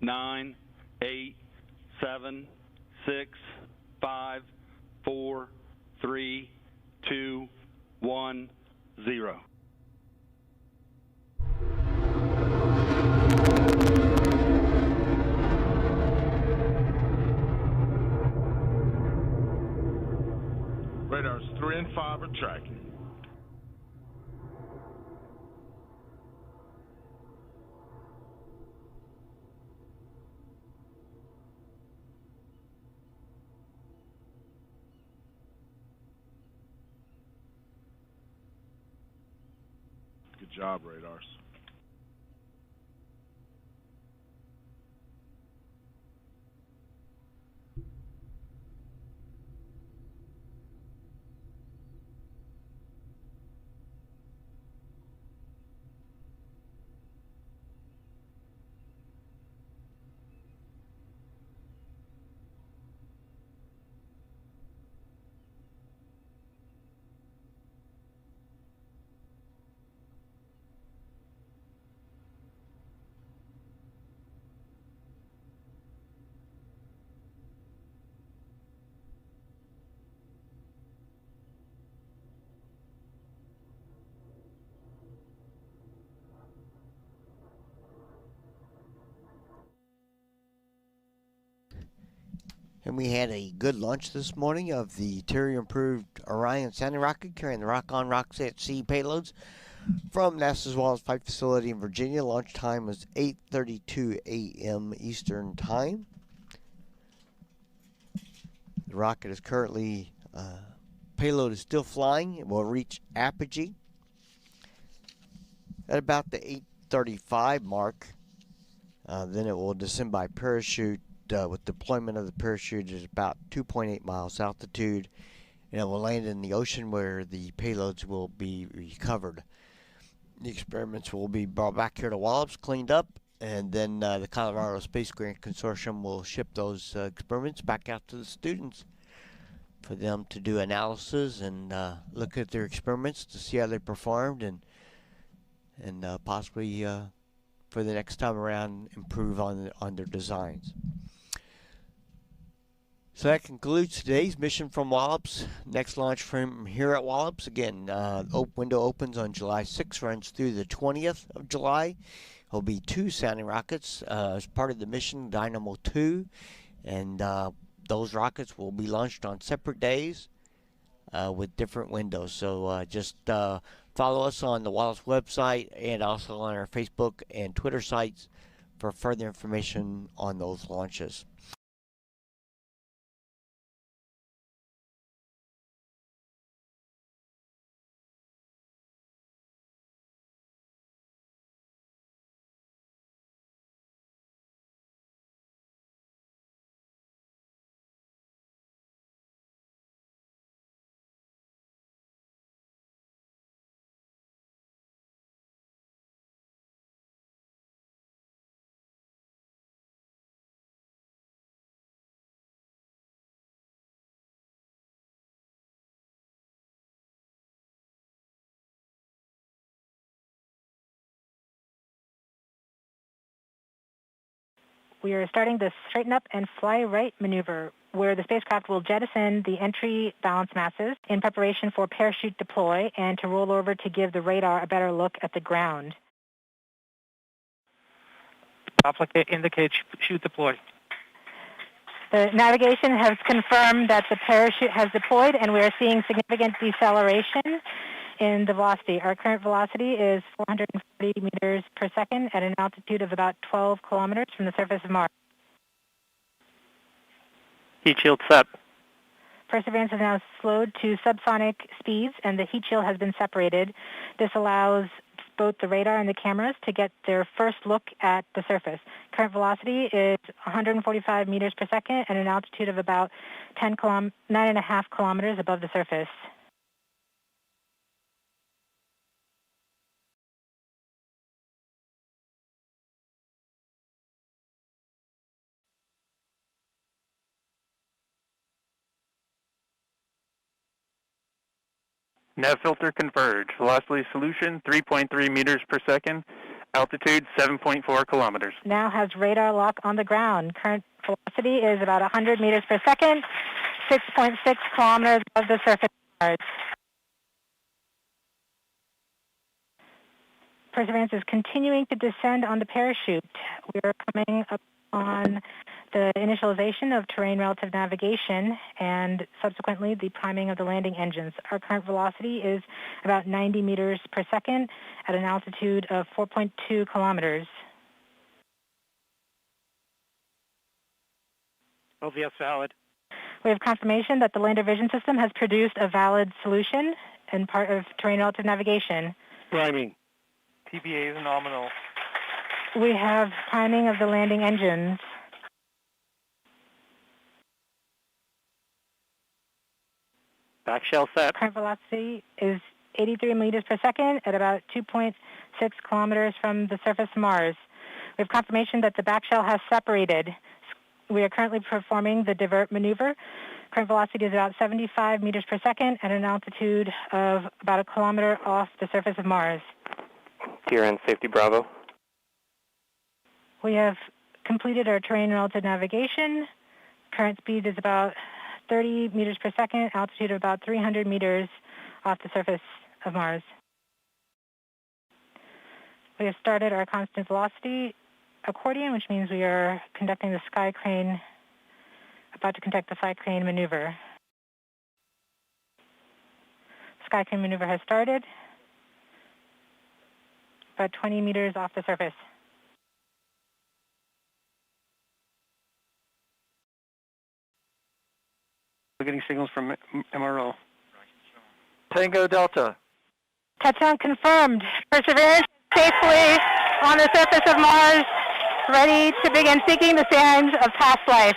Nine, 8, 7, 6, 5, 4, 3, 2, 1, 0. Radars 3 and 5 are tracking. Good job, radars. And we had a good launch this morning of the Terry improved Orion Sounding Rocket carrying the Rock-On Roxette-C payloads from NASA's Wallace Flight Facility in Virginia. Launch time was 8:32 a.m. Eastern Time. The rocket is currently, payload is still flying. It will reach apogee at about the 8:35 mark. Then it will descend by parachute. With deployment of the parachute at about 2.8 miles altitude, and it will land in the ocean where the payloads will be recovered. The experiments will be brought back here to Wallops, cleaned up, and then the Colorado Space Grant Consortium will ship those experiments back out to the students for them to do analysis and look at their experiments to see how they performed, and possibly for the next time around improve on their designs. So that concludes today's mission from Wallops. Next launch from here at Wallops. Again, window opens on July 6th, runs through the 20th of July. There'll be 2 sounding rockets as part of the mission, Dynamo 2, and those rockets will be launched on separate days with different windows. So just follow us on the Wallace website and also on our Facebook and Twitter sites for further information on those launches. We are starting the straighten up and fly right maneuver, where the spacecraft will jettison the entry balance masses in preparation for parachute deploy and to roll over to give the radar a better look at the ground. Indicate chute deploy. The navigation has confirmed that the parachute has deployed, and we are seeing significant deceleration in the velocity. Our current velocity is 440 meters per second at an altitude of about 12 kilometers from the surface of Mars. Heat shield set. Perseverance has now slowed to subsonic speeds, and the heat shield has been separated. This allows both the radar and the cameras to get their first look at the surface. Current velocity is 145 meters per second at an altitude of about 9.5 kilometers above the surface. Nav filter converge. Velocity solution 3.3 meters per second. Altitude 7.4 kilometers. Now has radar lock on the ground. Current velocity is about 100 meters per second, 6.6 kilometers above the surface of Mars. Perseverance is continuing to descend on the parachute. We are coming up on the initialization of terrain relative navigation and subsequently the priming of the landing engines. Our current velocity is about 90 meters per second at an altitude of 4.2 kilometers. OVS valid. We have confirmation that the lander vision system has produced a valid solution and part of terrain relative navigation. Priming. TBA is nominal. We have priming of the landing engines. Back shell set. Current velocity is 83 meters per second at about 2.6 kilometers from the surface of Mars. We have confirmation that the back shell has separated. We are currently performing the divert maneuver. Current velocity is about 75 meters per second at an altitude of about a kilometer off the surface of Mars. TRN safety Bravo. We have completed our terrain relative navigation. Current speed is about 30 meters per second, altitude of about 300 meters off the surface of Mars. We have started our constant velocity accordion, which means we are conducting the sky crane, about to conduct the sky crane maneuver. Sky crane maneuver has started, about 20 meters off the surface. We're getting signals from MRO. Tango Delta. Touchdown confirmed. Perseverance safely on the surface of Mars, ready to begin seeking the signs of past life.